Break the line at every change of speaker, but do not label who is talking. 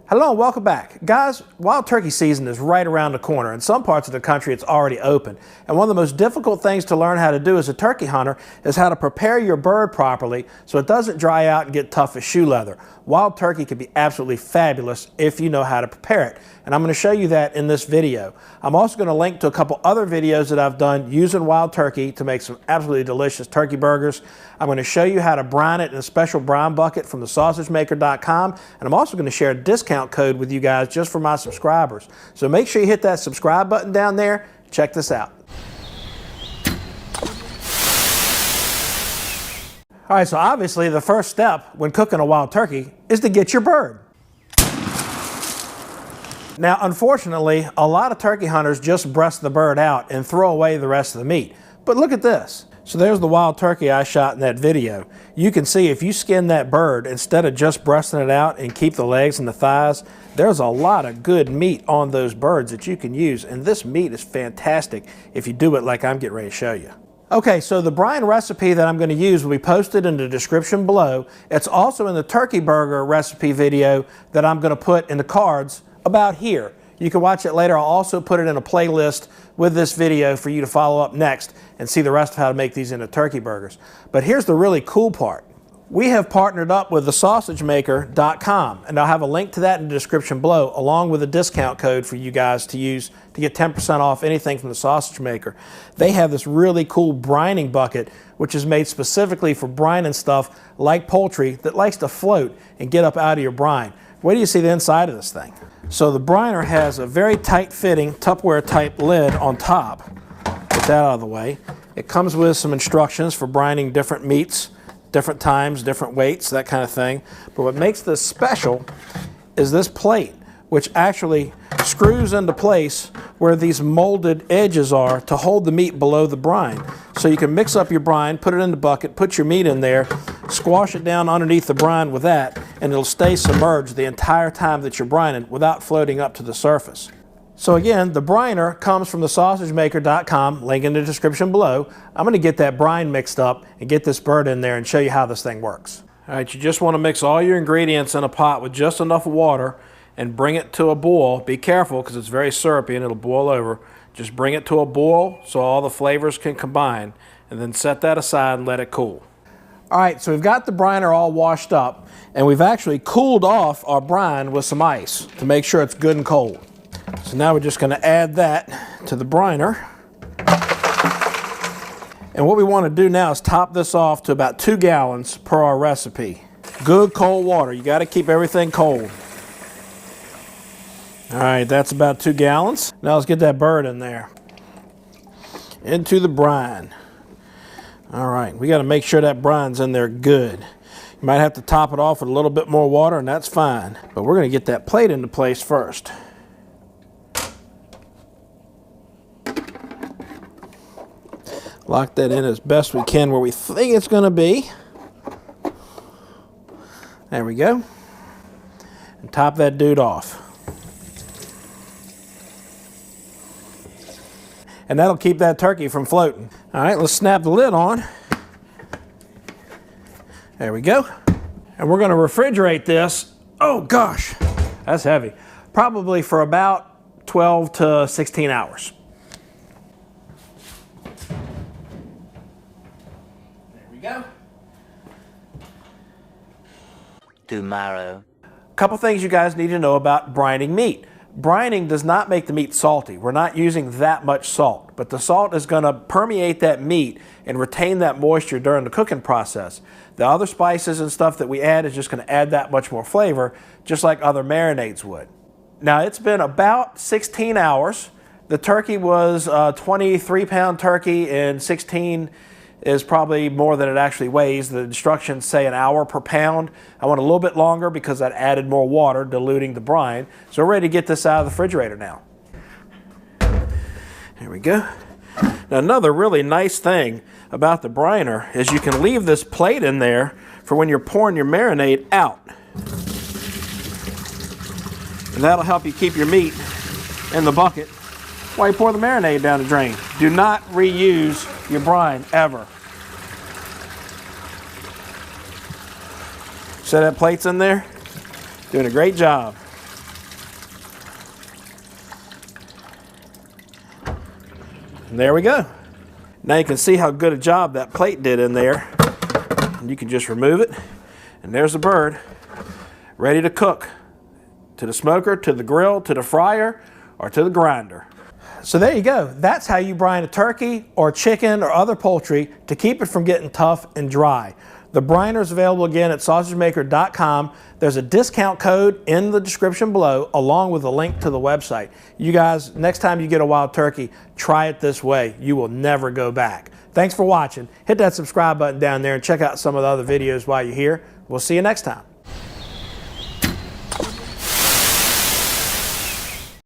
Hello and welcome back. Guys, wild turkey season is right around the corner. In some parts of the country it's already open. And one of the most difficult things to learn how to do as a turkey hunter is how to prepare your bird properly so it doesn't dry out and get tough as shoe leather. Wild turkey can be absolutely fabulous if you know how to prepare it. And I'm going to show you that in this video. I'm also going to link to a couple other videos that I've done using wild turkey to make some absolutely delicious turkey burgers. I'm going to show you how to brine it in a special brine bucket from TheSausageMaker.com. And I'm also going to share a discount code with you guys just for my subscribers. So make sure you hit that subscribe button down there. Check this out. All right, so obviously the first step when cooking a wild turkey is to get your bird. Now, unfortunately, a lot of turkey hunters just breast the bird out and throw away the rest of the meat. But look at this. So there's the wild turkey I shot in that video. You can see if you skin that bird, instead of just breasting it out and keep the legs and the thighs, there's a lot of good meat on those birds that you can use. And this meat is fantastic if you do it like I'm getting ready to show you. Okay, so the brine recipe that I'm going to use will be posted in the description below. It's also in the turkey burger recipe video that I'm going to put in the cards about here. You can watch it later. I'll also put it in a playlist with this video for you to follow up next and see the rest of how to make these into turkey burgers. But here's the really cool part. We have partnered up with TheTactacam, and I'll have a link to that in the description below, along with a discount code for you guys to use to get 10% off anything from the Sausage Maker. They have this really cool brining bucket, which is made specifically for brining stuff like poultry that likes to float and get up out of your brine. Wait till you see the inside of this thing. So the briner has a very tight-fitting Tupperware type lid on top. Get that out of the way. It comes with some instructions for brining different meats, different times, different weights, that kind of thing. But what makes this special is this plate, which actually screws into place where these molded edges are to hold the meat below the brine. So you can mix up your brine, put it in the bucket, put your meat in there, squash it down underneath the brine with that, and it'll stay submerged the entire time that you're brining without floating up to the surface. So again, the briner comes from TheSausageMaker.com, link in the description below. I'm going to get that brine mixed up and get this bird in there and show you how this thing works. All right, you just want to mix all your ingredients in a pot with just enough water and bring it to a boil. Be careful because it's very syrupy and it'll boil over. Just bring it to a boil so all the flavors can combine, and then set that aside and let it cool. All right, so we've got the briner all washed up, and we've actually cooled off our brine with some ice to make sure it's good and cold. So now we're just going to add that to the briner. And what we want to do now is top this off to about 2 gallons per our recipe. Good cold water. You got to keep everything cold. All right, that's about 2 gallons. Now let's get that bird in there. Into the brine. All right, we got to make sure that brine's in there good. You might have to top it off with a little bit more water, and that's fine. But we're going to get that plate into place first. Lock that in as best we can where we think it's going to be. There we go. And top that dude off. And that'll keep that turkey from floating. All right, let's snap the lid on. There we go. And we're going to refrigerate this. Oh gosh, that's heavy. Probably for about 12 to 16 hours. There we go.
Tomorrow.
A couple things you guys need to know about brining meat. Brining does not make the meat salty. We're not using that much salt, but the salt is going to permeate that meat and retain that moisture during the cooking process. The other spices and stuff that we add is just going to add that much more flavor, just like other marinades would. Now it's been about 16 hours. The turkey was a 23-pound turkey, and 16 is probably more than it actually weighs. The instructions say an hour per pound. I went a little bit longer because I'd added more water, diluting the brine. So we're ready to get this out of the refrigerator now. There we go. Now another really nice thing about the briner is you can leave this plate in there for when you're pouring your marinade out. And that'll help you keep your meat in the bucket while you pour the marinade down the drain. Do not reuse your brine ever. So that plate's in there, doing a great job. And there we go. Now you can see how good a job that plate did in there. And you can just remove it, and there's the bird ready to cook. To the smoker, to the grill, to the fryer, or to the grinder. So there you go. That's how you brine a turkey or chicken or other poultry to keep it from getting tough and dry. The briner is available again at sausagemaker.com. There's a discount code in the description below, along with a link to the website. You guys, next time you get a wild turkey, try it this way. You will never go back. Thanks for watching. Hit that subscribe button down there and check out some of the other videos while you're here. We'll see you next time.